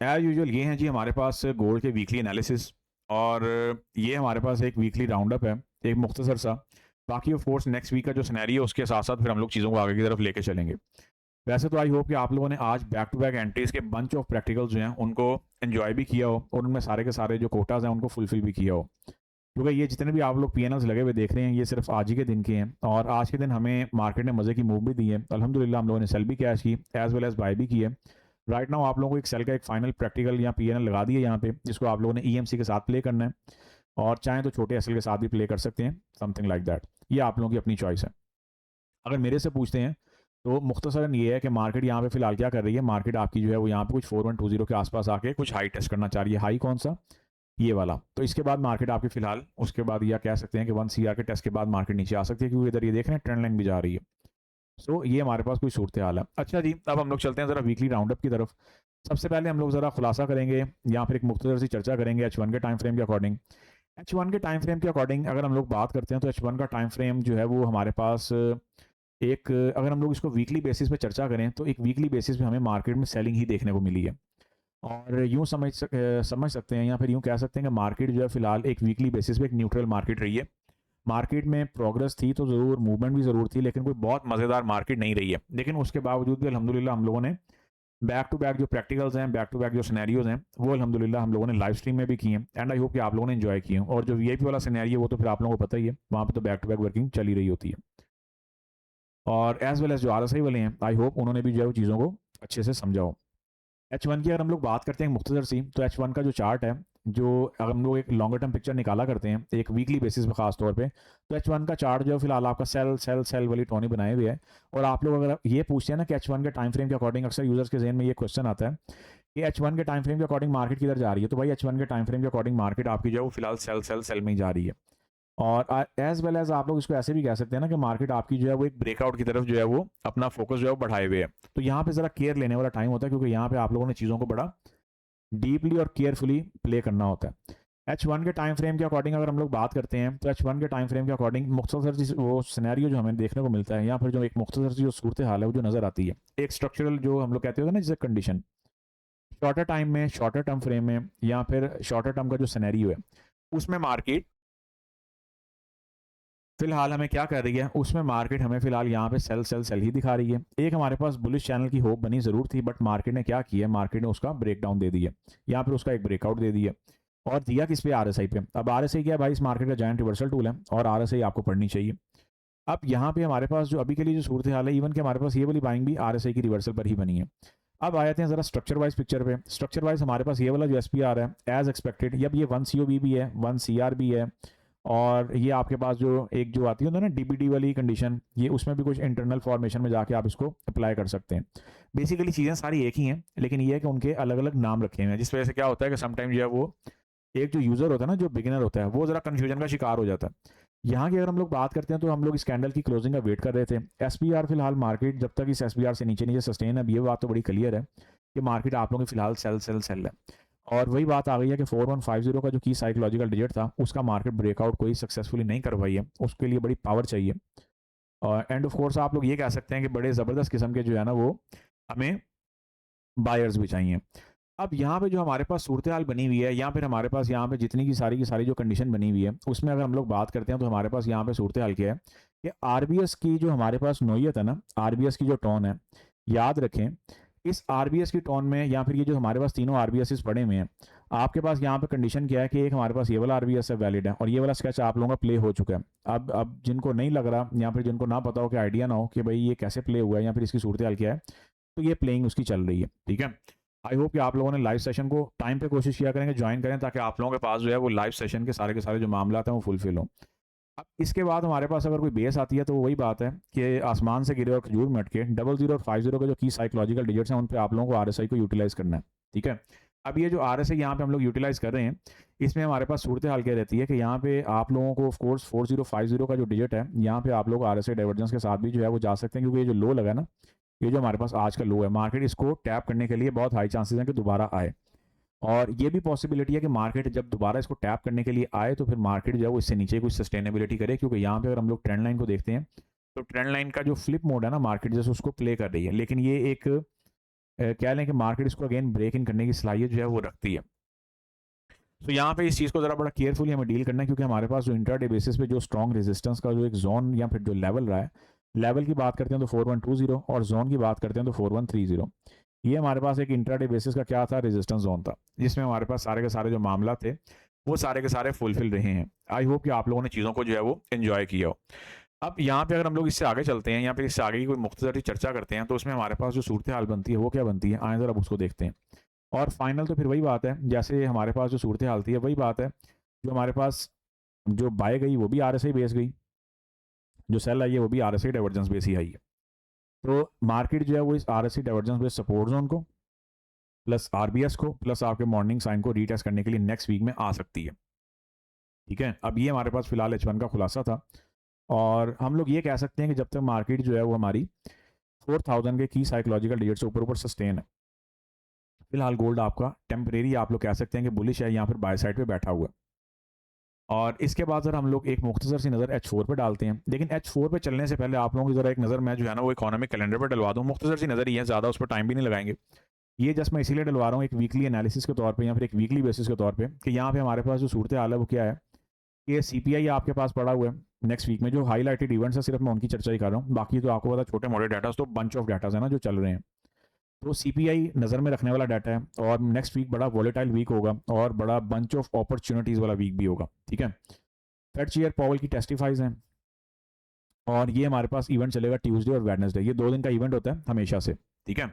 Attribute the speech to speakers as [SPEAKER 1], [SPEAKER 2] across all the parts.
[SPEAKER 1] As usual ये हैं जी हमारे पास गोल्ड के वीकली एनालिसिस, और ये हमारे पास एक वीकली राउंड अप है, एक मुख्तसर सा। बाकी ऑफ कोर्स नेक्स्ट वीक का जो सिनेरियो है उसके साथ-साथ फिर हम लोग चीज़ों को आगे की तरफ लेके चलेंगे। वैसे तो आई होप कि आप लोगों ने आज बैक टू बैक एंट्रीज़ के बंच ऑफ प्रैक्टिकल्स जो हैं उनको एन्जॉय भी किया हो, और उनमें सारे के सारे जो कोटाज़ हैं उनको फुलफिल भी किया हो। क्योंकि ये जितने भी आप लोग पीएनएल्स लगे हुए देख रहे हैं, ये सिर्फ आज ही के दिन के हैं, और आज के दिन हमें मार्केट ने मज़े की मूव भी दी है। अल्हम्दुलिल्लाह हम लोगों ने सेल भी कैश की, एज़ वेल एज़ बाय भी की है। राइट नाउ आप लोगों को एक सेल का एक फाइनल प्रैक्टिकल या पीएनएल लगा दिया यहाँ पे, जिसको आप लोगों ने ईएमसी के साथ प्ले करना है, और चाहें तो छोटे एसएल के साथ भी प्ले कर सकते हैं, समथिंग लाइक दैट। ये आप लोगों की अपनी चॉइस है। अगर मेरे से पूछते हैं तो मुख्तसरन ये है कि मार्केट यहाँ पे फिलहाल क्या कर रही है। मार्केट आपकी जो है वो यहाँ पे कुछ 4120 के आसपास आके कुछ हाई टेस्ट करना चाह रही है। हाई कौन सा? ये वाला। तो इसके बाद मार्केट आपकी फिलहाल उसके बाद या कह सकते हैं कि 1 सीआर के टेस्ट के बाद मार्केट नीचे आ सकती है, क्योंकि इधर ये देख रहे हैं ट्रेंड लाइन भी जा रही है। सो ये हमारे पास कोई सूरत हाल है। अच्छा जी, अब हम लोग चलते हैं ज़रा वीकली राउंड अप की तरफ। सबसे पहले हम लोग ज़रा खुलासा करेंगे या फिर एक मुख्तसर सी चर्चा करेंगे H1 के टाइम फ्रेम के अकॉर्डिंग। H1 के टाइम फ्रेम के अकॉर्डिंग अगर हम लोग बात करते हैं तो H1 का टाइम फ्रेम जो है वो हमारे पास एक, अगर हम लोग इसको वीकली बेसिस पे चर्चा करें तो एक वीकली बेसिस पे हमें मार्केट में सेलिंग ही देखने को मिली है। और यूँ समझ सकते हैं या फिर यूँ कह सकते हैं कि मार्केट जो है फिलहाल एक वीकली बेसिस पे एक न्यूट्रल मार्केट रही है। मार्केट में प्रोग्रेस थी तो ज़रूर, मूवमेंट भी ज़रूर थी, लेकिन कोई बहुत मज़ेदार मार्केट नहीं रही है। लेकिन उसके बावजूद भी अल्हम्दुलिल्लाह हम लोगों ने बैक टू बैक जो प्रैक्टिकल्स हैं, बैक टू बैक जो सिनेरियोज हैं, वो अल्हम्दुलिल्लाह हम लोगों ने लाइव स्ट्रीम में भी किए हैं, एंड आई होप कि आप लोगों ने एंजॉय किए हैं। और जो वीआईपी वाला सिनेरियो वो तो फिर आप लोगों को पता ही है, वहाँ पे तो बैक टू बैक वर्किंग चली रही होती है। और एज वेल एज जो आरएसआई वाले हैं, आई होप उन्होंने भी जो है वो चीज़ों को अच्छे से समझा हो। H1 की अगर हम लोग बात करते हैं मुख्तसर सी, तो H1 का जो चार्ट है, जो अगर हम लोग एक लॉन्गर टर्म पिक्चर निकाला करते हैं एक वीकली बेसिस पे खास तौर पे, तो H1 का चार्ट जो है फिलहाल आपका सेल सेल सेल वाली टोनी बनाए हुए है। और आप लोग अगर ये पूछते हैं ना कि H1 के टाइम फ्रेम के अकॉर्डिंग, अक्सर यूजर्स के जहन में ये क्वेश्चन आता है कि H1 के टाइम फ्रेम के अकॉर्डिंग मार्केट किधर जा रही है, तो भाई H1 के टाइम फ्रेम के अकॉर्डिंग मार्केट आपकी जो है वो फिलहाल सेल सेल सेल में ही जा रही है। और एज वेल एज आप लोग इसको ऐसे भी कह सकते हैं ना कि मार्केट आपकी जो है वो एक ब्रेकआउट की तरफ जो है वो अपना फोकस जो है वो बढ़ाए हुए है। तो यहाँ पे ज़रा केयर लेने वाला टाइम होता है, क्योंकि यहाँ पे आप लोगों ने चीज़ों को बड़ा डीपली और केयरफुली प्ले करना होता है। H1 के टाइम फ्रेम के अकॉर्डिंग अगर हम लोग बात करते हैं तो H1 के टाइम फ्रेम के अकॉर्डिंग मुख्तसर वो सिनेरियो जो हमें देखने को मिलता है, या फिर जो एक मुख्तसर सी जो सूरत हाल है वो जो नज़र आती है, एक स्ट्रक्चरल जो हम लोग कहते हैं ना जैसे कंडीशन, शॉर्टर टाइम में, शॉर्टर टर्म फ्रेम में, या फिर शॉर्टर टर्म का जो सिनेरियो है उसमें मार्केट फिलहाल हमें क्या कर रही है, उसमें मार्केट हमें फिलहाल यहाँ पे सेल सेल सेल ही दिखा रही है। एक हमारे पास बुलिश चैनल की होप बनी ज़रूर थी, बट मार्केट ने क्या किया, मार्केट ने उसका ब्रेक डाउन दे दिया, या फिर उसका एक ब्रेकआउट दे दिया। और दिया किस पे? आरएसआई पे। अब आरएसआई क्या है भाई, इस मार्केट का जायंट रिवर्सल टूल है, और आरएसआई आपको पढ़नी चाहिए। अब यहाँ पे हमारे पास जो अभी के लिए जो सूरत हाल है, इवन कि हमारे पास ये वाली बाइंग भी आरएसआई की रिवर्सल पर ही बनी है। अब आए थे जरा स्ट्रक्चर वाइज पिक्चर पे। स्ट्रक्चर वाइज हमारे पास ये वाला जो एसपीआर है, एज एक्सपेक्टेड, अब ये 1 सीओबी भी है, 1 सीआर भी है, और ये आपके पास जो एक जो आती है ना डीबीडी वाली कंडीशन, ये उसमें भी कुछ इंटरनल फॉर्मेशन में जाके आप इसको अप्लाई कर सकते हैं। बेसिकली चीज़ें सारी एक ही हैं, लेकिन ये है कि उनके अलग अलग नाम रखे हुए हैं, जिस वजह से क्या होता है कि समटाइम जो है वो एक जो यूज़र होता है ना, जो बिगिनर होता है, वो ज़रा कन्फ्यूजन का शिकार हो जाता है। यहाँ की अगर हम लोग बात करते हैं तो हम लोग इस कैंडल की क्लोजिंग का वेट कर रहे थे। एसपीआर फिलहाल मार्केट जब तक इस एसपीआर से नीचे नीचे सस्टेन है, अब ये बात तो बड़ी क्लियर है कि मार्केट आप लोगों की फिलहाल सेल सेल सेल है। और वही बात आ गई है कि 4150 का जो की साइकोलॉजिकल डिजिट था, उसका मार्केट ब्रेकआउट कोई सक्सेसफुली नहीं कर पाई है, उसके लिए बड़ी पावर चाहिए। और एंड ऑफ कोर्स आप लोग ये कह सकते हैं कि बड़े ज़बरदस्त किस्म के जो है ना वो हमें बायर्स भी चाहिए। अब यहाँ पे जो हमारे पास सूरत हाल बनी हुई है, या फिर हमारे पास यहाँ पे जितनी की सारी जो कंडीशन बनी हुई है, उसमें अगर हम लोग बात करते हैं तो हमारे पास यहाँ पे सूरत हाल क्या है कि आरबीएस की जो हमारे पास नोयत है ना, आरबीएस की जो टोन है, याद रखें इस आरबीएस की टोन में, या फिर ये जो हमारे पास तीनों आरबीएस पड़े हुए हैं, आपके पास यहाँ पे कंडीशन क्या है कि एक हमारे पास ये वाला आरबीएस है वैलिड है, और ये वाला स्केच आप लोगों का प्ले हो चुका है। अब जिनको नहीं लग रहा, या फिर जिनको ना पता हो, कि आइडिया ना हो कि भाई ये कैसे प्ले हुआ है या फिर इसकी सूरत हाल क्या है, तो ये प्लेइंग उसकी चल रही है। ठीक है, आई होप कि आप लोगों ने लाइव सेशन को टाइम पे कोशिश किया करेंगे ज्वाइन करें, ताकि आप लोगों के पास जो है वो लाइव सेशन के सारे जो मामला हैं वो फुलफिल हो। अब इसके बाद हमारे पास अगर कोई बेस आती है तो वही बात है कि आसमान से गिरे और खजूर में अटके, 00 और 50 के जो की साइकोलॉजिकल डिजिट्स हैं उन पे आप लोगों को आरएसआई को यूटिलाइज करना है। ठीक है, अब ये जो आरएसआई यहाँ पे हम लोग यूटिलाइज कर रहे हैं, इसमें हमारे पास सूरत हाल क्या रहती है कि यहाँ पे आप लोगों को ऑफ कोर्स 4050 का जो डिजिट है, यहाँ पे आप लोग आरएसआई डाइवर्जेंस के साथ भी जो है वो जा सकते हैं, क्योंकि ये जो लो लगा ना, ये जो हमारे पास आज का लो है, मार्केट इसको टैप करने के लिए बहुत हाई चांसेस हैं कि दोबारा आए। और ये भी पॉसिबिलिटी है कि मार्केट जब दोबारा इसको टैप करने के लिए आए तो फिर मार्केट जो है वो इससे नीचे कुछ सस्टेनेबिलिटी करे, क्योंकि यहाँ पे अगर हम लोग ट्रेंड लाइन को देखते हैं तो ट्रेंड लाइन का जो फ्लिप मोड है ना, मार्केट जैसे उसको प्ले कर रही है, लेकिन ये एक कह लें कि मार्केट इसको अगेन ब्रेक इन करने की सलाहियत जो है वो रखती है। तो यहाँ पे इस चीज़ को ज़रा बड़ा केयरफुली हमें डील करना है, क्योंकि हमारे पास जो इंट्राडे बेसिस पे जो स्ट्रॉन्ग रेजिस्टेंस का जो एक जोन या फिर जो लेवल रहा है, लेवल की बात करते हैं तो 4120 और जोन की बात करते हैं तो 4130। ये हमारे पास एक इंट्राडे बेसिस का क्या था, रेजिस्टेंस जोन था, जिसमें हमारे पास सारे के सारे जो मामला थे वो सारे के सारे फुलफिल रहे हैं। आई होप कि आप लोगों ने चीज़ों को जो है वो एंजॉय किया हो। अब यहाँ पे अगर हम लोग इससे आगे चलते हैं या फिर इससे आगे की कोई मुख्तसर चर्चा करते हैं, तो उसमें हमारे पास जो सूरत हाल बनती है वो क्या बनती है, आए ज़रा अब उसको देखते हैं। और फाइनल तो फिर वही बात है, जैसे हमारे पास जो सूरत हाल थी है वही बात है, जो हमारे पास जो बाय गई वो भी RSI बेस गई, जो सेल आई है वो भी RSI डाइवर्जेंस बेस ही आई है। तो मार्केट जो है वो इस RSI divergence base support zone को प्लस RBS को प्लस आपके मॉर्निंग साइन को रीटेस्ट करने के लिए नेक्स्ट वीक में आ सकती है। ठीक है, अब ये हमारे पास फिलहाल H1 का खुलासा था, और हम लोग ये कह सकते हैं कि जब तक मार्केट जो है वो हमारी 4000 के की साइकोलॉजिकल डिजिट से ऊपर ऊपर सस्टेन है, फिलहाल गोल्ड आपका टेम्परेरी आप लोग कह सकते हैं कि बुलिश है, यहाँ पर बाय साइड पे बैठा हुआ है। और इसके बाद सर हम लोग एक मुख्तसर सी नज़र H4 पे डालते हैं, लेकिन H4 पे चलने से पहले आप लोगों की ज़रा एक नज़र मैं जो है ना वो इकोनॉमिक कैलेंडर पर डलवा दूँ। मुख्तसर सी नज़र ही है, ज़्यादा उस पर टाइम भी नहीं लगाएंगे। ये जस्ट मैं इसीलिए डलवा रहा हूँ एक वीकली एनालिसिस के तौर पे या फिर एक वीकली बेसिस के तौर पे, कि यहाँ पे हमारे पास जो सूरत हाल है वो क्या है। ये CPI आपके पास पड़ा हुआ है नेक्स्ट वीक में, जो हाईलाइटेड इवेंट्स है सिर्फ मैं उनकी चर्चा ही कर रहा हूँ, बाकी तो आपको पता छोटे मोटे डाटा तो बंच ऑफ डाटाज है ना जो चल रहे हैं। तो CPI नज़र में रखने वाला डाटा है, और नेक्स्ट वीक बड़ा वॉलेटाइल वीक होगा और बड़ा बंच ऑफ अपॉर्चुनिटीज़ वाला वीक भी होगा। ठीक है, फेड चेयर पॉवल की टेस्टिफाइज हैं, और ये हमारे पास इवेंट चलेगा ट्यूसडे और वेडनेसडे, ये 2 दिन का इवेंट होता है हमेशा से। ठीक है,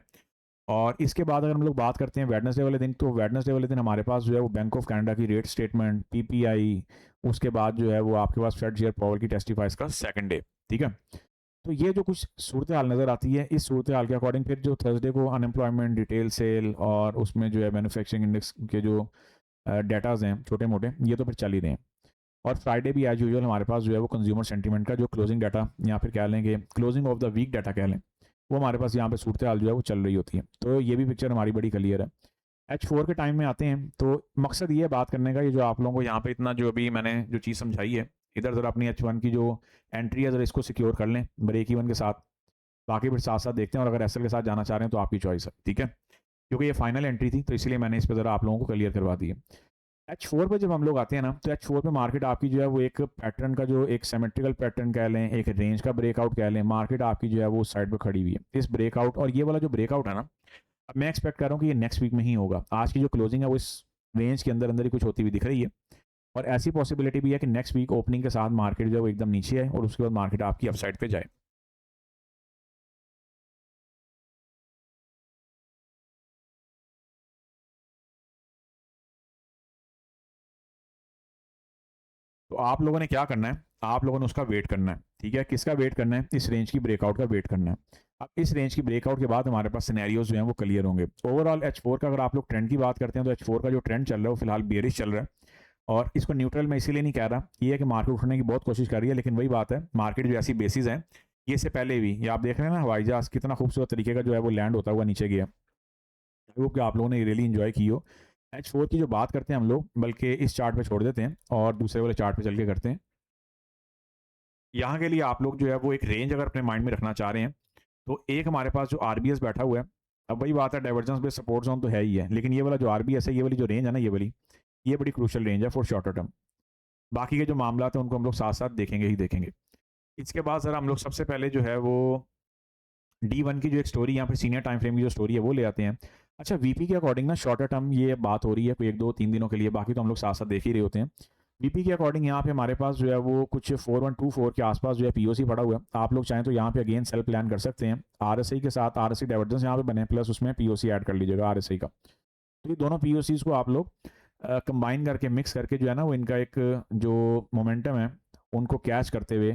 [SPEAKER 1] और इसके बाद अगर हम लोग बात करते हैं वेडनेसडे वाले दिन, तो वेडनेसडे वाले दिन हमारे पास जो है वो बैंक ऑफ कनाडा की रेट स्टेटमेंट, PPI, उसके बाद जो है वो आपके पास फेड चेयर पॉवल की टेस्टिफाइज का सेकंड डे। ठीक है, तो ये जो कुछ सूरत हाल नज़र आती है, इस सूरत हाल के अकॉर्डिंग फिर जो थर्सडे को अनएम्प्लॉयमेंट, डिटेल सेल और उसमें जो है मैन्युफैक्चरिंग इंडेक्स के जो डाटाज हैं छोटे मोटे, ये तो फिर चल ही रहे हैं। और फ्राइडे भी एज यूजुअल हमारे पास जो है वो कंज्यूमर सेंटीमेंट का जो क्लोजिंग डाटा या फिर कह लेंगे closing of the week data कह लें, वो हमारे पास यहाँ पे सूरत हाल जो है वो चल रही होती है। तो ये भी पिक्चर हमारी बड़ी क्लियर है। H4 के टाइम में आते हैं, तो मकसद ये बात करने का, ये जो आप लोगों को यहाँ पे इतना जो अभी मैंने जो चीज़ समझाई है, इधर ज़रा अपनी H1 की जो एंट्री है ज़रा इसको सिक्योर कर लें ब्रेक इवन के साथ, बाकी फिर साथ साथ देखते हैं, और अगर SL के साथ जाना चाह रहे हैं तो आपकी चॉइस है। ठीक है, क्योंकि ये फाइनल एंट्री थी तो इसलिए मैंने इस पर ज़रा आप लोगों को क्लियर करवा दी है। H4 पे जब हम लोग आते हैं ना, तो H4 पे मार्केट आपकी जो है वो एक पैटर्न का जो एक सिमेट्रिकल पैटर्न कह लें, एक रेंज का ब्रेकआउट कह लें, मार्केट आपकी जो है वो साइड पे खड़ी हुई है। इस ब्रेकआउट और ये वाला जो ब्रेकआउट है ना, अब मैं एक्सपेक्ट कर रहा हूँ कि ये नेक्स्ट वीक में ही होगा। आज की जो क्लोजिंग है वो इस रेंज के अंदर अंदर ही कुछ होती हुई दिख रही है, और ऐसी पॉसिबिलिटी भी है कि नेक्स्ट वीक ओपनिंग के साथ मार्केट जो है वो एकदम नीचे है और उसके बाद मार्केट आपकी अपसाइड पे जाए। तो आप लोगों ने क्या करना है, आप लोगों ने उसका वेट करना है। ठीक है, किसका वेट करना है, इस रेंज की ब्रेकआउट का वेट करना है। अब इस रेंज की ब्रेकआउट के बाद हमारे पास सिनेरियोज जो हैं वो क्लियर होंगे। ओवरऑल H4 का अगर आप लोग ट्रेंड की बात करते हैं, तो H4 का जो ट्रेंड चल रहा है वो फिलहाल बेरिश चल रहा है, और इसको न्यूट्रल मैं इसीलिए नहीं कह रहा, ये है कि मार्केट उठने की बहुत कोशिश कर रही है, लेकिन वही बात है, मार्केट जो ऐसी बेसिस है, ये से पहले भी ये आप देख रहे हैं ना, हवाई जहाज कितना खूबसूरत तरीके का जो है वो लैंड होता हुआ नीचे गया। आई होप कि आप लोगों ने रियली इन्जॉय की हो। H4 की जो बात करते हैं हम लोग, बल्कि इस चार्ट पे छोड़ देते हैं और दूसरे वाले चार्ट पे चल के करते हैं। यहाँ के लिए आप लोग जो है वो एक रेंज अगर अपने माइंड में रखना चाह रहे हैं, तो एक हमारे पास जो RBS बैठा हुआ है, अब वही बात है, डाइवर्जेंस बेस्ड सपोर्ट जोन तो है ही है, लेकिन ये वाला जो RBS है, ये वाली जो रेंज है ना, ये बड़ी क्रूशल रेंज है फॉर शॉर्टर टर्म। बाकी के जो मामला हैं उनको हम लोग साथ साथ देखेंगे ही देखेंगे। इसके बाद सर हम लोग सबसे पहले जो है वो D1 की जो एक स्टोरी यहाँ पे सीनियर टाइम फ्रेम की जो स्टोरी है वो ले आते हैं। अच्छा, VP के अकॉर्डिंग ना शॉर्टर टर्म ये बात हो रही है कोई 1-2-3 दिनों के लिए, बाकी तो हम लोग साथ साथ देख ही रहे होते हैं। VP के अकॉर्डिंग यहाँ पे हमारे पास जो है वो कुछ 4124 के आसपास जो है POC पड़ा हुआ है। आप लोग चाहें तो यहाँ पे अगेन सेल प्लान कर सकते हैं, RSI के साथ RSI डाइवर्जेंस यहाँ पे बने, प्लस उसमें POC ऐड कर लीजिएगा RSI का। तो ये दोनों POCs को आप लोग कंबाइन करके मिक्स करके जो है ना वो इनका एक जो मोमेंटम है उनको कैच करते हुए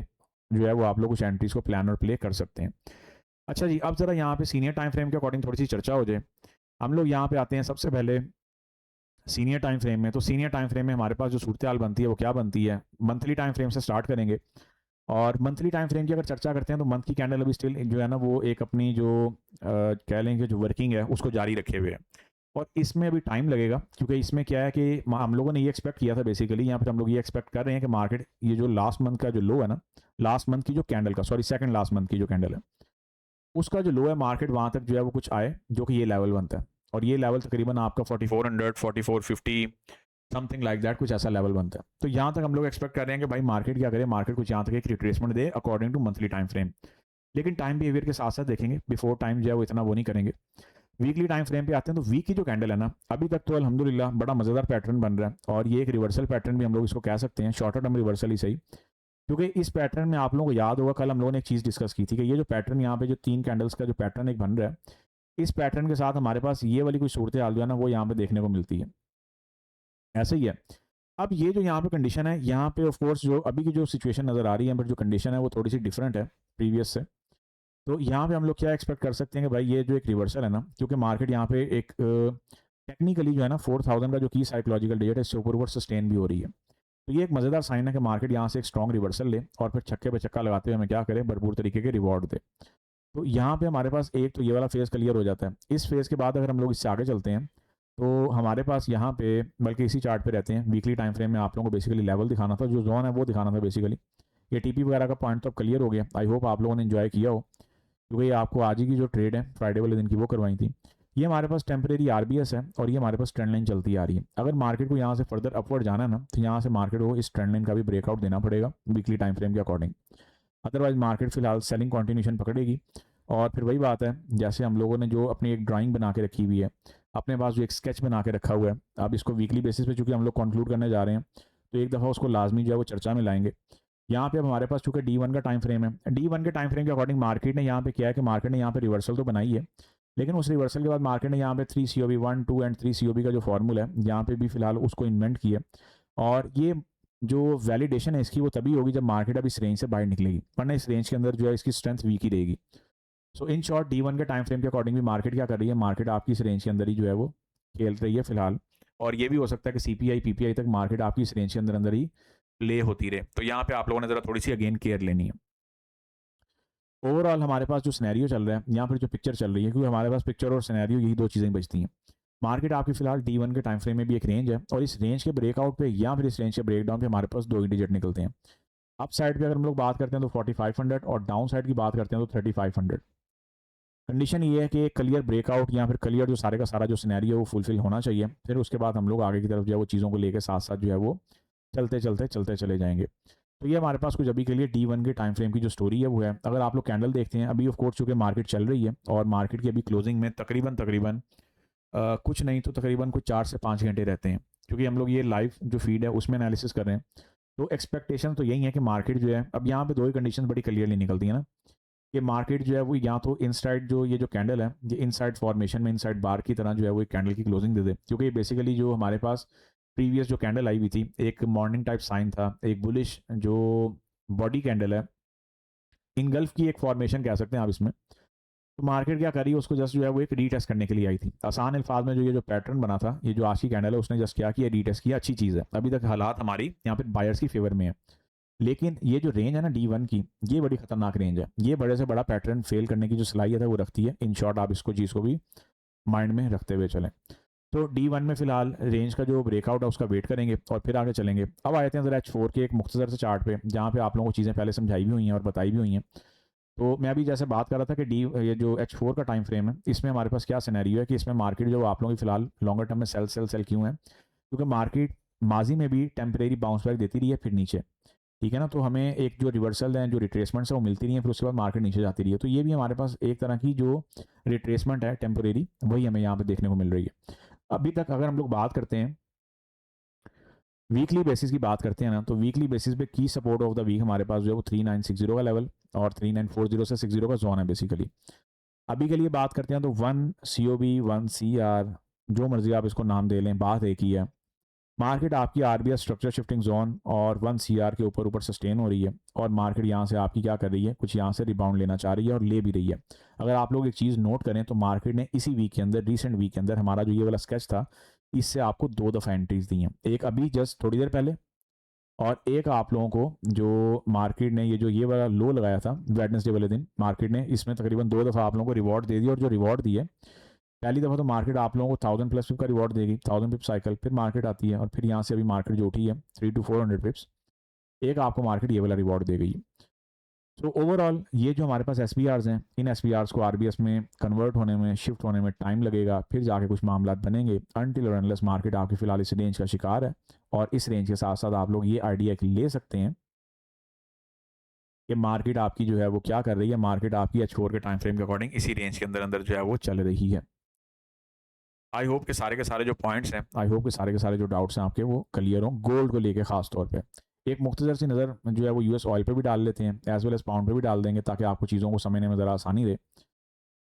[SPEAKER 1] जो है वो आप लोग कुछ एंट्रीज को प्लान और प्ले कर सकते हैं। अच्छा जी, अब ज़रा यहाँ पे सीनियर टाइम फ्रेम के अकॉर्डिंग थोड़ी सी चर्चा हो जाए। हम लोग यहाँ पे आते हैं सबसे पहले सीनियर टाइम फ्रेम में। तो सीनियर टाइम फ्रेम में हमारे पास जो सूरत हाल बनती है वो क्या बनती है, मंथली टाइम फ्रेम से स्टार्ट करेंगे। और मंथली टाइम फ्रेम की अगर चर्चा करते हैं, तो मंथ की कैंडल अभी स्टिल जो है ना वो एक अपनी जो कह लेंगे जो वर्किंग है उसको जारी रखे हुए है, और इसमें अभी टाइम लगेगा, क्योंकि इसमें क्या है कि हम लोगों ने ये एक्सपेक्ट किया था बेसिकली, यहाँ पर हम लोग ये एक्सपेक्ट कर रहे हैं कि मार्केट ये जो लास्ट मंथ का जो लो है ना, लास्ट मंथ की जो कैंडल का, सॉरी सेकंड लास्ट मंथ की जो कैंडल है, उसका जो लो है मार्केट वहाँ तक जो है वो कुछ आए, जो कि ये लेवल बनता है, और ये लेवल तकरीबन आपका 4400 4450 समथिंग लाइक दैट, कुछ ऐसा लेवल बनता है। तो यहाँ तक हम लोग एक्सपेक्ट कर रहे हैं कि भाई मार्केट क्या करे, मार्केट कुछ यहाँ तक एक रिट्रेसमेंट दे according to monthly time frame. लेकिन टाइम बिहेवियर के साथ साथ देखेंगे, बिफोर टाइम जो है वो इतना वो नहीं करेंगे। वीकली टाइम फ्रेम पे आते हैं, तो वीक की जो कैंडल है ना, अभी तक तो अल्हम्दुलिल्लाह बड़ा मज़ेदार पैटर्न बन रहा है, और ये एक रिवर्सल पैटर्न भी हम लोग इसको कह सकते हैं, शॉर्टर टर्म रिवर्सल ही सही। क्योंकि इस पैटर्न में आप लोगों को याद होगा, कल हम लोगों ने एक चीज़ डिस्कस की थी कि ये जो पैटर्न यहाँ पे जो 3 कैंडल्स का जो पैटर्न एक बन रहा है, इस पैटर्न के साथ हमारे पास ये वाली कोई सूरत हाल जो है ना वो यहाँ पे देखने को मिलती है। ऐसे ही है। अब ये जो यहाँ पे कंडीशन है, यहाँ पे ऑफ कोर्स जो अभी की जो सिचुएशन नज़र आ रही है, बट जो कंडीशन है वो थोड़ी सी डिफरेंट है प्रीवियस से। तो यहाँ पे हम लोग क्या एक्सपेक्ट कर सकते हैं कि भाई ये जो एक रिवर्सल है ना, क्योंकि मार्केट यहाँ पे एक टेक्निकली जो है ना 4000 का जो की साइकोलॉजिकल डिजिट है, इससे ऊपर ऊपर सस्टेन भी हो रही है। तो ये एक मज़ेदार साइन है कि मार्केट यहाँ से एक स्ट्रॉन्ग रिवर्सल ले और फिर छक्के पे छक्का लगाते हुए हमें क्या करे, भरपूर तरीके के रिवॉर्ड दे। तो यहाँ पे हमारे पास एक तो ये वाला फेज़ क्लियर हो जाता है। इस फेज़ के बाद अगर हम लोग इससे आगे चलते हैं, तो हमारे पास यहाँ पे, बल्कि इसी चार्ट पे रहते हैं, वीकली टाइम फ्रेम में आप लोगों को बेसिकली लेवल दिखाना था, जो जोन है वो दिखाना था बेसिकली। ये टीपी वगैरह का पॉइंट तो अब क्लियर हो गया, आई होप आप लोगों ने इन्जॉय किया हो, क्योंकि ये आपको आज ही की जो ट्रेड है फ्राइडे वाले दिन की वो करवाई थी। ये हमारे पास टेम्परेरी आरबीएस है, और ये हमारे पास ट्रेंड लाइन चलती आ रही है। अगर मार्केट को यहाँ से फर्दर अपवर्ड जाना है ना, तो यहाँ से मार्केट को इस ट्रेंड लाइन का भी ब्रेकआउट देना पड़ेगा वीकली टाइम फ्रेम के अकॉर्डिंग। अदरवाइज मार्केट फिलहाल सेलिंग कॉन्टिन्यूशन पकड़ेगी, और फिर वही बात है, जैसे हम लोगों ने जो अपनी एक ड्राइंग बना के रखी हुई है, अपने पास जो एक स्केच बना के रखा हुआ है, अब इसको वीकली बेसिस पे चूंकि हम लोग कंक्लूड करने जा रहे हैं, तो एक दफ़ा उसको लाजमी जो है वो चर्चा में लाएंगे। यहाँ पे अब हमारे पास चूंकि D1 का टाइम फ्रेम है, D1 के टाइम फ्रेम के अकॉर्डिंग मार्केट ने यहाँ पे किया है कि मार्केट ने यहाँ पे रिवर्सल तो बनाई है, लेकिन उस रिवर्सल के बाद मार्केट ने यहाँ पे 3 COB 1 2 एंड 3 COB का जो फॉर्मूला है यहाँ पे भी फिलहाल उसको इन्वेंट किया। और ये जो वैलिडेशन है इसकी वो तभी होगी जब मार्केट अब इस रेंज से बाहर निकलेगी, वरना इस रेंज के अंदर जो है इसकी स्ट्रेंथ वीक ही रहेगी। सो इन शॉर्ट D1 के टाइम फ्रेम के अकॉर्डिंग भी मार्केट क्या कर रही है, मार्केट आपकी इस रेंज के अंदर ही जो है वो खेल रही है फिलहाल। और ये भी हो सकता है कि CPI PPI तक मार्केट आपकी इस रेंज के अंदर अंदर ही प्ले होती रहे। तो यहाँ पे आप लोगों ने ज़रा थोड़ी सी अगेन केयर लेनी है। ओवरऑल हमारे पास जो सिनेरियो चल रहा है, यहाँ पर जो पिक्चर चल रही है, क्योंकि हमारे पास पिक्चर और सिनेरियो यही दो चीज़ें बचती हैं। मार्केट आपकी फिलहाल D1 के टाइम फ्रेम में भी एक रेंज है, और इस रेंज के ब्रेकआउट पे या फिर इस रेंज के ब्रेकडाउन पे हमारे पास दो ही डिजिट निकलते हैं। अप साइड पे अगर हम लोग बात करते हैं तो 4500, और डाउन साइड की बात करते हैं तो 3500। कंडीशन ये है कि क्लियर ब्रेकआउट या फिर क्लियर जो सारे का सारा जो सिनेरियो है वो फुलफिल होना चाहिए, फिर उसके बाद हम लोग आगे की तरफ जो है वो चीज़ों को लेकर साथ साथ जो है वो चलते चले जाएंगे। तो ये हमारे पास कुछ अभी के लिए D1 के टाइम फ्रेम की जो स्टोरी है वो है। अगर आप लोग कैंडल देखते हैं, अभी ऑफ कोर्स चूँकि मार्केट चल रही है, और मार्केट की अभी क्लोजिंग में तकरीबन कुछ नहीं तो तकरीबन कुछ 4 से 5 घंटे रहते हैं, क्योंकि हम लोग ये लाइव जो फीड है उसमें एनालिसिस कर रहे हैं। तो एक्सपेक्टेशन तो यही है कि मार्केट जो है, अब यहाँ पे दो ही कंडीशन बड़ी क्लियरली निकलती है ना, कि मार्केट जो है वो या तो इनसाइड जो ये जो कैंडल है, ये इनसाइड फॉर्मेशन में इनसाइड बार की तरह जो है वो एक कैंडल की क्लोजिंग दे दे, क्योंकि बेसिकली जो हमारे पास प्रीवियस जो कैंडल आई हुई थी, एक मॉर्निंग टाइप साइन था, एक बुलिश जो बॉडी कैंडल है, इनगल्फ की एक फॉर्मेशन कह सकते हैं आप इसमें। तो मार्केट क्या करी, उसको जस्ट जो है वो एक रीटेस्ट करने के लिए आई थी। आसान अल्फाज में जो ये जो पैटर्न बना था, ये जो आज की कैंडल है, उसने जस्ट क्या किया, रीटेस्ट किया, अच्छी चीज़ है। अभी तक हालात हमारी यहाँ पे बायर्स की फेवर में है, लेकिन ये जो रेंज है ना D1 की, ये बड़ी खतरनाक रेंज है। ये बड़े से बड़ा पैटर्न फेल करने की जो सलाहियत है वो रखती है। इन शॉर्ट आप इसको चीज़ को भी माइंड में रखते हुए चलें। तो D1 में फिलहाल रेंज का जो ब्रेकआउट है उसका वेट करेंगे और फिर आगे चलेंगे। अब आते हैं ज़रा H4 के एक मुख्तसर से चार्ट पे, जहाँ पे आप लोगों को चीज़ें पहले समझाई भी हुई हैं और बताई भी हुई हैं। तो मैं अभी जैसे बात कर रहा था कि ये जो H4 का टाइम फ्रेम है, इसमें हमारे पास क्या सिनेरियो है कि इसमें मार्केट जो आप लोगों की फिलहाल लॉन्गर टर्म में सेल क्यों है, क्योंकि मार्केट माजी में भी टेम्परेरी बाउंस बैक देती रही है फिर नीचे, ठीक है ना। तो हमें एक जो रिवर्सल है, जो रिट्रेसमेंट्स है वो मिलती रही है, फिर उसके बाद मार्केट नीचे जाती रही है। तो ये भी हमारे पास एक तरह की जो रिट्रेसमेंट है टेम्परेरी, वही हमें यहाँ पे देखने को मिल रही है। अभी तक अगर हम लोग बात करते हैं वीकली बेसिस की बात करते हैं ना, तो वीकली बेसिस पे की सपोर्ट ऑफ द वीक हमारे पास जो है वो 3960 का लेवल और 3940 से 60 का जोन है बेसिकली। अभी के लिए बात करते हैं तो 1 COB 1 CR, जो मर्जी आप इसको नाम दे लें, बात एक ही है। मार्केट आपकी RBS स्ट्रक्चर शिफ्टिंग जोन और 1 CR के ऊपर ऊपर सस्टेन हो रही है, और मार्केट यहाँ से आपकी क्या कर रही है, कुछ यहाँ से रिबाउंड लेना चाह रही है और ले भी रही है। अगर आप लोग एक चीज़ नोट करें तो मार्केट ने इसी वीक के अंदर, रिसेंट वीक के अंदर, हमारा जो ये वाला स्केच था, इससे आपको 2 दफ़ा एंट्रीज दी हैं, एक अभी जस्ट थोड़ी देर पहले, और एक आप लोगों को जो मार्केट ने ये वाला लो लगाया था वेडनेसडे वाले दिन, मार्केट ने इसमें तकरीबन 2 दफ़ा आप लोगों को रिवॉर्ड दे दिया। और जो रिवॉर्ड दी है, पहली दफ़ा तो मार्केट आप लोगों को 1000 प्लस पिप का रिवॉर्ड देगी, 1000 पिप साइकिल, फिर मार्केट आती है और फिर यहाँ से अभी मार्केट जो उठी है 300 to 400 पिप्स, एक आपको मार्केट ये वाला रिवॉर्ड दे गई। तो ओवरऑल ये जो हमारे पास एसपीआर्स हैं, इन एसपीआर्स को आरबीएस में कन्वर्ट होने में, शिफ्ट होने में टाइम लगेगा, फिर जाके कुछ मामला बनेंगे। अनटिल और अनलेस मार्केट आपकी फिलहाल इस रेंज का शिकार है, और इस रेंज के साथ साथ आप लोग ये आइडिया ले सकते हैं कि मार्केट आपकी जो है वो क्या कर रही है। मार्केट आपकी H4 के टाइम फ्रेम के अकॉर्डिंग इसी रेंज के अंदर अंदर जो है वो चल रही है। आई होप के सारे जो पॉइंट्स हैं, आई होप के सारे जो डाउट्स हैं आपके वो क्लियर हों, गोल्ड को लेके खास तौर पे। एक मुख्तसर सी नज़र जो है वो यूएस ऑयल पे भी डाल लेते हैं, एज वेल एज पाउंड पे भी डाल देंगे, ताकि आपको चीज़ों को समझने में ज़रा आसानी रहे।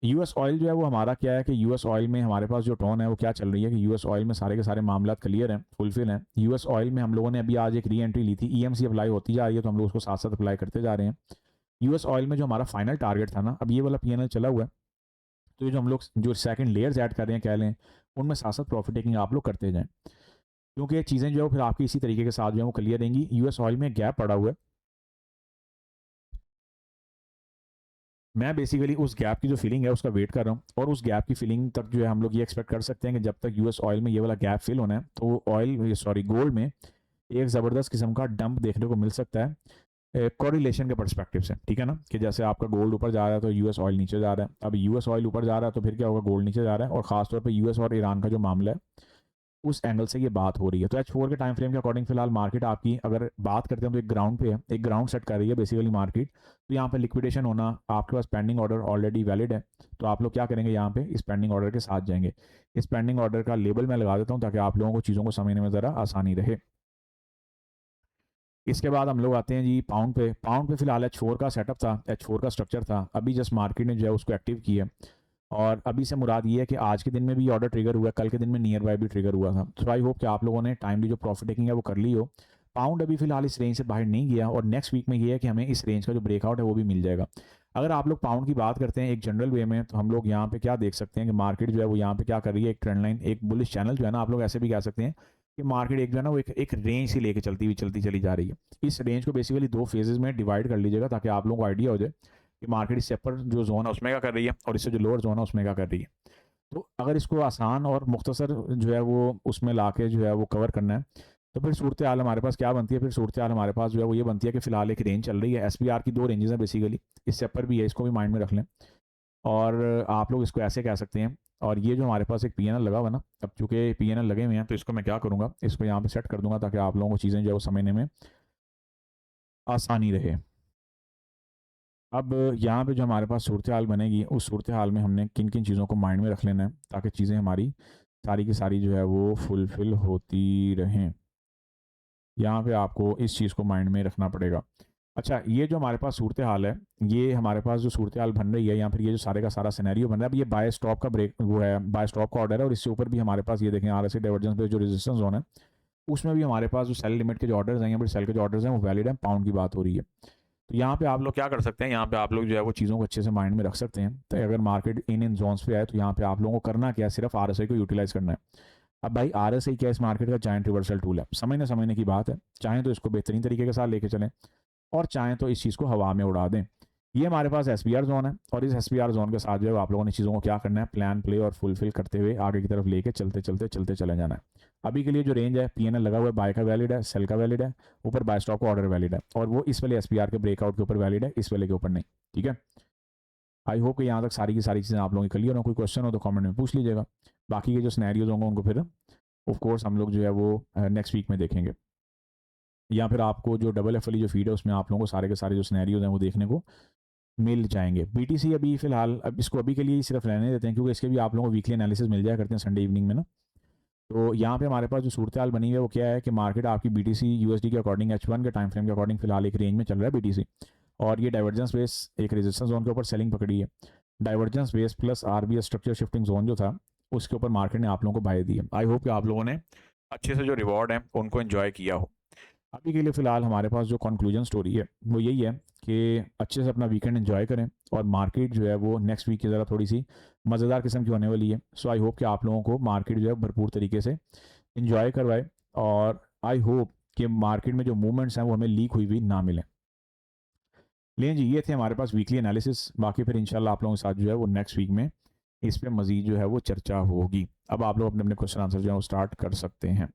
[SPEAKER 1] यूएस ऑयल जो है वो हमारा क्या है कि यूएस ऑयल में हमारे पास जो टोन है वो क्या चल रही है कि यूएस ऑयल में सारे के सारे मामला क्लियर हैं, फुलफिल हैं। यूएस ऑयल में हम लोगों ने अभी आज एक री एंट्री ली थी, ईएमसी अप्लाई होती जा रही है, तो हम लोग उसको साथ साथ अप्लाई करते जा रहे हैं। यूएस ऑयल में जो हमारा फाइनल टारगेट था ना, अब ये वाला पीएनएल चला हुआ है, तो ये जो हम लोग जो सेकंड लेयर्स ऐड कर रहे हैं कह लें, उनमें साथ साथ प्रॉफिट टेकिंग आप लोग करते जाएं, क्योंकि ये चीज़ें जो है फिर आपकी इसी तरीके के साथ जो है वो क्लियर रहेंगी। यूएस ऑयल में गैप पड़ा हुआ है, मैं बेसिकली उस गैप की जो फीलिंग है उसका वेट कर रहा हूँ, और उस गैप की फीलिंग तक जो है हम लोग ये एक्सपेक्ट कर सकते हैं कि जब तक यूएस ऑयल में ये वाला गैप फिल होना है, तो गोल्ड में एक ज़बरदस्त किस्म का डंप देखने को मिल सकता है कोरिलेशन के परस्पेक्टिव से, ठीक है ना, कि जैसे आपका गोल्ड ऊपर जा रहा है तो यूएस ऑयल नीचे जा रहा है। अब यूएस ऑयल ऊपर जा रहा है तो फिर क्या होगा, गोल्ड नीचे जा रहा है, और खासतौर पर यूएस और ईरान का जो मामला है उस एंगल से ये बात हो रही है। तो H4 के टाइम फ्रेम के अकॉर्डिंग फिलहाल मार्केट आपकी अगर बात करते हैं तो एक ग्राउंड पे है, एक ग्राउंड सेट कर रही है बेसिकली मार्केट। तो यहाँ पे लिक्विडेशन होना, आपके पास पेंडिंग ऑर्डर ऑलरेडी वैलिड है, तो आप लोग क्या करेंगे, यहाँ पे इस पेंडिंग ऑर्डर के साथ जाएंगे। इस पेंडिंग ऑर्डर का लेबल मैं लगा देता हूँ ताकि आप लोगों को चीज़ों को समझने में ज़रा आसानी रहे। इसके बाद हम लोग आते हैं जी पाउंड पे। पाउंड पे फिलहाल H4 का सेटअप था, H4 का स्ट्रक्चर था, अभी जस्ट मार्केट ने जो है उसको एक्टिव किया, और अभी से मुराद ये है कि आज के दिन में भी ऑर्डर ट्रिगर हुआ है, कल के दिन में नियर बाय भी ट्रिगर हुआ था। तो आई होप कि आप लोगों ने टाइमली जो प्रॉफिट टेकिंग है वो कर ली हो। पाउंड अभी फिलहाल इस रेंज से बाहर नहीं गया, और नेक्स्ट वीक में ये है कि हमें इस रेंज का जो ब्रेकआउट है वो भी मिल जाएगा। अगर आप लोग पाउंड की बात करते हैं एक जनरल वे में, तो हम लोग यहाँ पे क्या देख सकते हैं कि मार्केट जो है वो यहाँ पे क्या कर रही है, एक ट्रेंड लाइन, एक बुलिश चैनल जो है ना, आप लोग ऐसे भी कह सकते हैं कि मार्केट एक जो है ना वो एक रेंज ही लेके चलती चली जा रही है। इस रेंज को बेसिकली दो फेजेज में डिवाइड कर लीजिएगा ताकि आप लोगों को आइडिया हो जाए कि मार्केट इससे अपर जो जोन है उसमें क्या कर रही है, और इससे जो लोअर जोन है उसमें क्या कर रही है। तो अगर इसको आसान और मुख्तसर जो है वो उसमें ला के जो है वो कवर करना है, तो फिर सूरत हाल हमारे पास क्या बनती है, फिर सूरत हाल हमारे पास जो है वो ये बनती है कि फिलहाल एक रेंज चल रही है। एसपीआर की दो रेंजेस हैं बेसिकली, इससे अपर भी है, इसको भी माइंड में रख लें, और आप लोग इसको ऐसे कह सकते हैं। और ये जो हमारे पास एक पीएनएल लगा हुआ ना, अब चूंकि पीएनएल लगे हुए हैं तो इसको मैं क्या करूँगा, इसको यहाँ पे सेट कर दूंगा ताकि आप लोगों को चीज़ें जो है वो समझने में आसानी रहे। अब यहाँ पे जो हमारे पास सूरत हाल बनेगी, उस सूरत हाल में हमने किन किन चीज़ों को माइंड में रख लेना है ताकि चीज़ें हमारी सारी की सारी जो है वो फुलफिल होती रहें। यहाँ पे आपको इस चीज़ को माइंड में रखना पड़ेगा। अच्छा, ये जो हमारे पास सूरत हाल है, ये हमारे पास जो सूरत हाल बन रही है, या फिर ये जो सारे का सारा सिनेरियो बन रहा है, अब ये बाय स्टॉप का ब्रेक वो है, बाय स्टॉप का ऑर्डर है, और इससे ऊपर भी हमारे पास ये देखें आरएसआई डाइवर्जेंस पे जो रेजिस्टेंस जोन है उसमें भी हमारे पास जो सेल लिमिट के जो ऑर्डर्स हैं या फिर सेल के जो ऑर्डर्स हैं वो वैलिड है। पाउंड की बात हो रही है, तो यहाँ पे आप लोग क्या कर सकते हैं, यहाँ पे आप लोग जो है वो चीज़ों को अच्छे से माइंड में रख सकते हैं। तो अगर मार्केट इन जोन्स पे आए तो यहाँ पे आप लोगों को करना क्या है, सिर्फ आरएसआई को यूटिलाइज करना है। अब भाई आरएसआई क्या इस मार्केट का जायंट रिवर्सल टूल है, समझने की बात है। चाहें तो इसको बेहतरीन तरीके के साथ लेके चलें, और चाहें तो इस चीज़ को हवा में उड़ा दें। ये हमारे पास एसपीआर जोन है, और इस एसपीआर जोन के साथ जो है आप लोगों ने चीज़ों को क्या करना है, प्लान प्ले और फुलफिल करते हुए आगे की तरफ लेके चलते चले जाना है। अभी के लिए जो रेंज है पीएनएल लगा हुआ है, बाय का वैलिड है, सेल का वैलिड है, ऊपर बाय स्टॉप का ऑर्डर वैलिड है, और वो इस वाले एसपीआर के ब्रेकआउट के ऊपर वैलिड है, इस वाले के ऊपर नहीं। ठीक है, आई होप कि यहाँ तक सारी की सारी चीज़ें आप लोगों की क्लियर हो। कोई क्वेश्चन हो तो कमेंट में पूछ लीजिएगा। बाकी के जो सिनेरियोज होंगे उनको फिर ऑफ कोर्स हम लोग जो है वो नेक्स्ट वीक में देखेंगे, या फिर आपको जो डबल एफ वाली जो फीड है उसमें आप लोगों को सारे के सारे जो सिनेरियोज हैं वो देखने को मिल जाएंगे। बीटीसी अभी फिलहाल अब इसको अभी के लिए ही सिर्फ रहने देते हैं, क्योंकि इसके भी आप लोगों को वीकली एनालिसिस मिल जाया करते हैं संडे इवनिंग में ना। तो यहाँ पे हमारे पास जो सूरत हाल बनी हुई है वो क्या है कि मार्केट आपकी बीटीसी यूएसडी के अकॉर्डिंग H1 के टाइम फ्रेम के अकॉर्डिंग फिलहाल एक रेंज में चल रहा है बीटीसी, और ये डाइवर्जेंस बेस एक रेजिस्टेंस जोन के ऊपर सेलिंग पकड़ी है। Divergence base plus RBS structure shifting zone जो था उसके ऊपर मार्केट ने आप लोगों को बाय दी है। आई होप कि आप लोगों ने अच्छे से जो रिवॉर्ड है उनको एंजॉय किया हो। अभी के लिए फ़िलहाल हमारे पास जो कंक्लूजन स्टोरी है वो यही है कि अच्छे से अपना वीकेंड एंजॉय करें, और मार्केट जो है वो नेक्स्ट वीक की ज़रा थोड़ी सी मज़ेदार किस्म की होने वाली है। सो आई होप कि आप लोगों को मार्केट जो है भरपूर तरीके से एंजॉय करवाए, और आई होप कि मार्केट में जो मूवमेंट्स हैं वो हमें लीक हुई ना मिलें। लेकिन जी ये थे हमारे पास वीकली एनालिसिस, बाकी फिर इंशाल्लाह आप लोगों के साथ जो है वो नेक्स्ट वीक में इस पर मज़ीद जो है वो चर्चा होगी। अब आप लोग अपने अपने क्वेश्चन आंसर जो है वो स्टार्ट कर सकते हैं।